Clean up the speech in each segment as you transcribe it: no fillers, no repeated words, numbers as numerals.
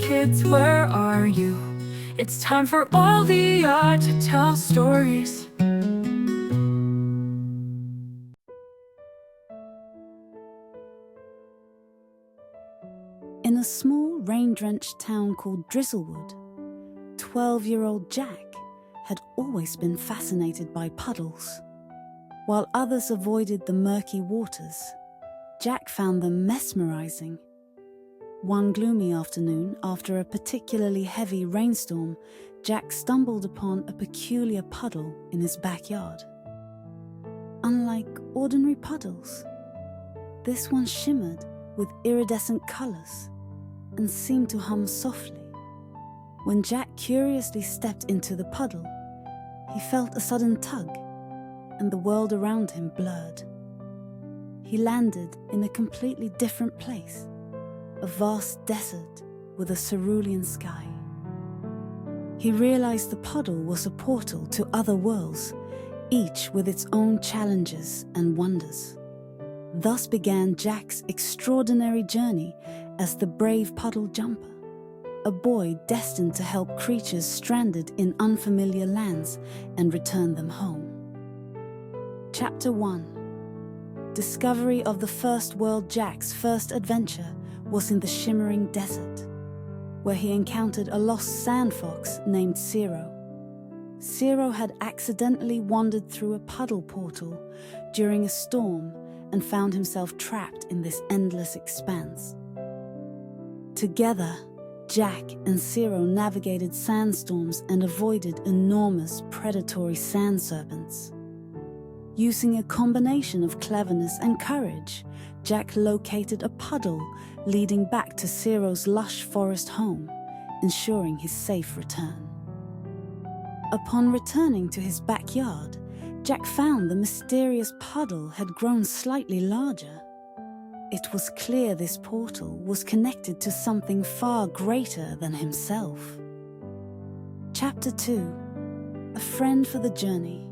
kids, where are you? It's time for all the art to tell stories. In a small rain-drenched town called Drizzlewood, 12-year-old Jack had always been fascinated by puddles. While others avoided the murky waters, Jack found them mesmerizing. One gloomy afternoon, after a particularly heavy rainstorm, Jack stumbled upon a peculiar puddle in his backyard. Unlike ordinary puddles, this one shimmered with iridescent colors and seemed to hum softly. When Jack curiously stepped into the puddle, he felt a sudden tug, and the world around him blurred. He landed in a completely different place, a vast desert with a cerulean sky. He realized the puddle was a portal to other worlds, each with its own challenges and wonders. Thus began Jack's extraordinary journey as the brave puddle jumper, a boy destined to help creatures stranded in unfamiliar lands and return them home. Chapter 1. Discovery of the first world. Jack's first adventure was in the shimmering desert, where he encountered a lost sand fox named Zero. Zero had accidentally wandered through a puddle portal during a storm and found himself trapped in this endless expanse. Together, Jack and Zero navigated sandstorms and avoided enormous predatory sand serpents. Using a combination of cleverness and courage, Jack located a puddle leading back to Zero's lush forest home, ensuring his safe return. Upon returning to his backyard, Jack found the mysterious puddle had grown slightly larger. It was clear this portal was connected to something far greater than himself. Chapter 2. A friend for the journey.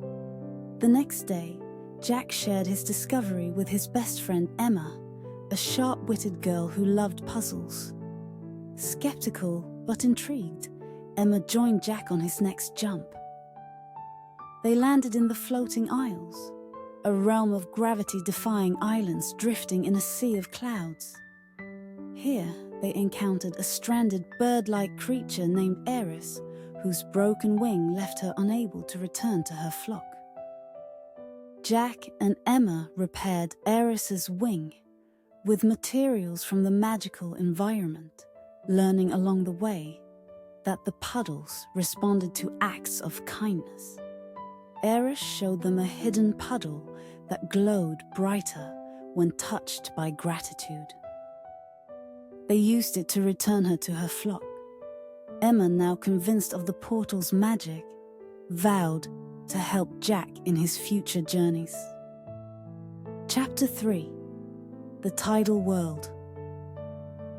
The next day, Jack shared his discovery with his best friend Emma, a sharp-witted girl who loved puzzles. Skeptical but intrigued, Emma joined Jack on his next jump. They landed in the floating isles, a realm of gravity-defying islands drifting in a sea of clouds. Here, they encountered a stranded bird-like creature named Eris, whose broken wing left her unable to return to her flock. Jack and Emma repaired Eris's wing with materials from the magical environment, learning along the way that the puddles responded to acts of kindness. Eris showed them a hidden puddle that glowed brighter when touched by gratitude. They used it to return her to her flock. Emma, now convinced of the portal's magic, vowed to help Jack in his future journeys. Chapter 3. The Tidal World.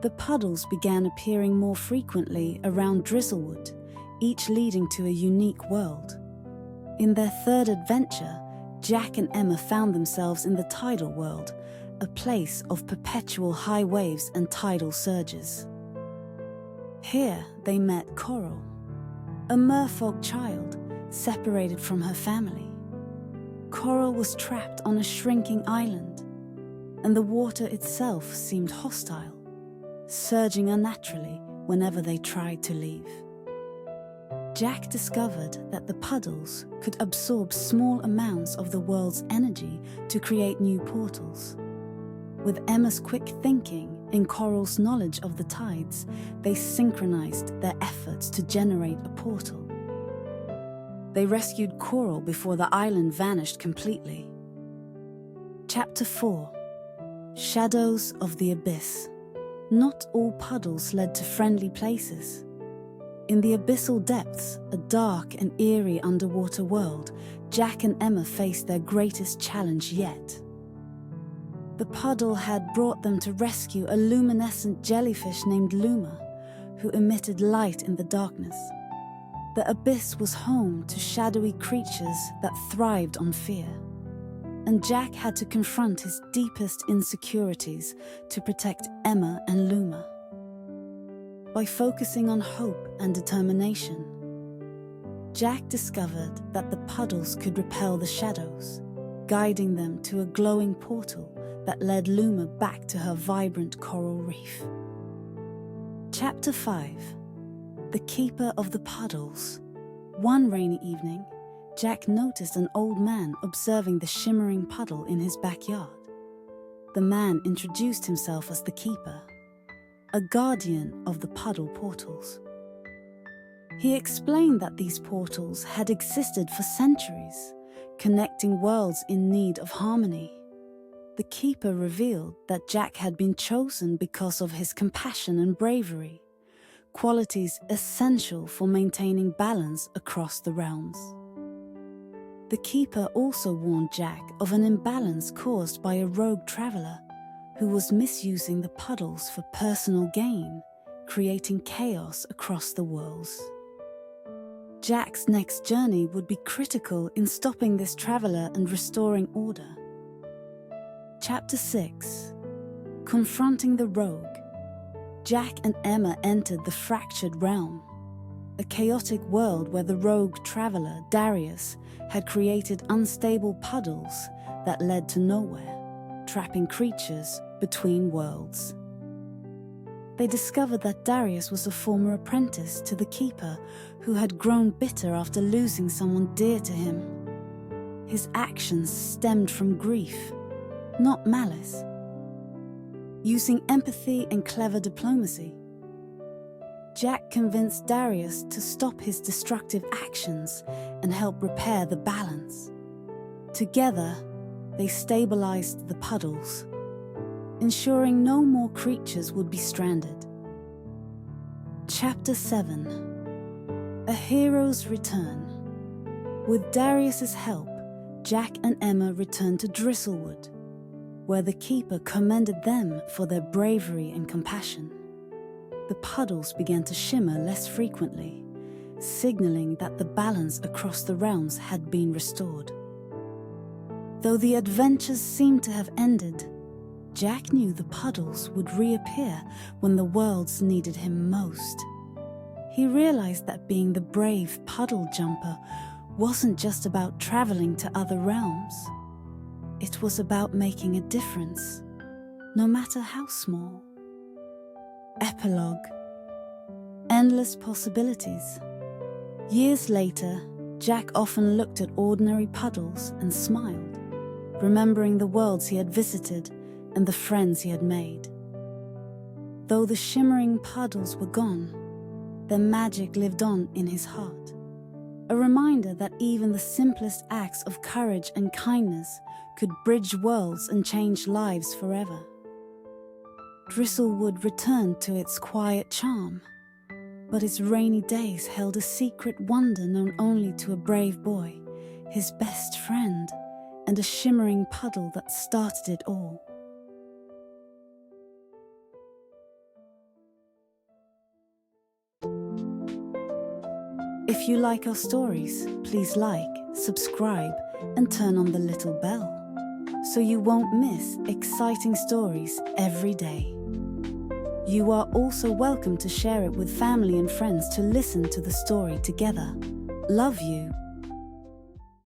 The puddles began appearing more frequently around Drizzlewood, each leading to a unique world. In their third adventure, Jack and Emma found themselves in the tidal world, a place of perpetual high waves and tidal surges. Here they met Coral, a merfolk child separated from her family. Coral was trapped on a shrinking island, and the water itself seemed hostile, surging unnaturally whenever they tried to leave. Jack discovered that the puddles could absorb small amounts of the world's energy to create new portals. With Emma's quick thinking and Coral's knowledge of the tides, they synchronized their efforts to generate a portal. They rescued Coral before the island vanished completely. Chapter 4. Shadows of the Abyss. Not all puddles led to friendly places. In the abyssal depths, a dark and eerie underwater world, Jack and Emma faced their greatest challenge yet. The puddle had brought them to rescue a luminescent jellyfish named Luma, who emitted light in the darkness. The abyss was home to shadowy creatures that thrived on fear, and Jack had to confront his deepest insecurities to protect Emma and Luma. by focusing on hope and determination. Jack discovered that the puddles could repel the shadows, guiding them to a glowing portal that led Luma back to her vibrant coral reef. Chapter 5. The Keeper of the Puddles. One rainy evening, Jack noticed an old man observing the shimmering puddle in his backyard. The man introduced himself as the keeper, a guardian of the puddle portals. He explained that these portals had existed for centuries, connecting worlds in need of harmony. The keeper revealed that Jack had been chosen because of his compassion and bravery, qualities essential for maintaining balance across the realms. The keeper also warned Jack of an imbalance caused by a rogue traveler who was misusing the puddles for personal gain, creating chaos across the worlds. Jack's next journey would be critical in stopping this traveler and restoring order. Chapter 6. Confronting the Rogue. Jack and Emma entered the Fractured Realm, a chaotic world where the rogue traveler, Darius, had created unstable puddles that led to nowhere, trapping creatures between worlds. They discovered that Darius was a former apprentice to the keeper who had grown bitter after losing someone dear to him. His actions stemmed from grief, not malice. Using empathy and clever diplomacy, Jack convinced Darius to stop his destructive actions and help repair the balance. Together, they stabilized the puddles, ensuring no more creatures would be stranded. Chapter 7. A Hero's Return. With Darius's help, Jack and Emma returned to Drizzlewood, where the keeper commended them for their bravery and compassion. The puddles began to shimmer less frequently, signaling that the balance across the realms had been restored. Though the adventures seemed to have ended, Jack knew the puddles would reappear when the worlds needed him most. He realized that being the brave puddle jumper wasn't just about traveling to other realms. It was about making a difference, no matter how small. Epilogue. Endless possibilities. Years later, Jack often looked at ordinary puddles and smiled, remembering the worlds he had visited and the friends he had made. Though the shimmering puddles were gone, their magic lived on in his heart, a reminder that even the simplest acts of courage and kindness could bridge worlds and change lives forever. Drizzlewood returned to its quiet charm, but its rainy days held a secret wonder known only to a brave boy, his best friend, and a shimmering puddle that started it all. If you like our stories, please like, subscribe, and turn on the little bell so you won't miss exciting stories every day. You are also welcome to share it with family and friends to listen to the story together. Love you.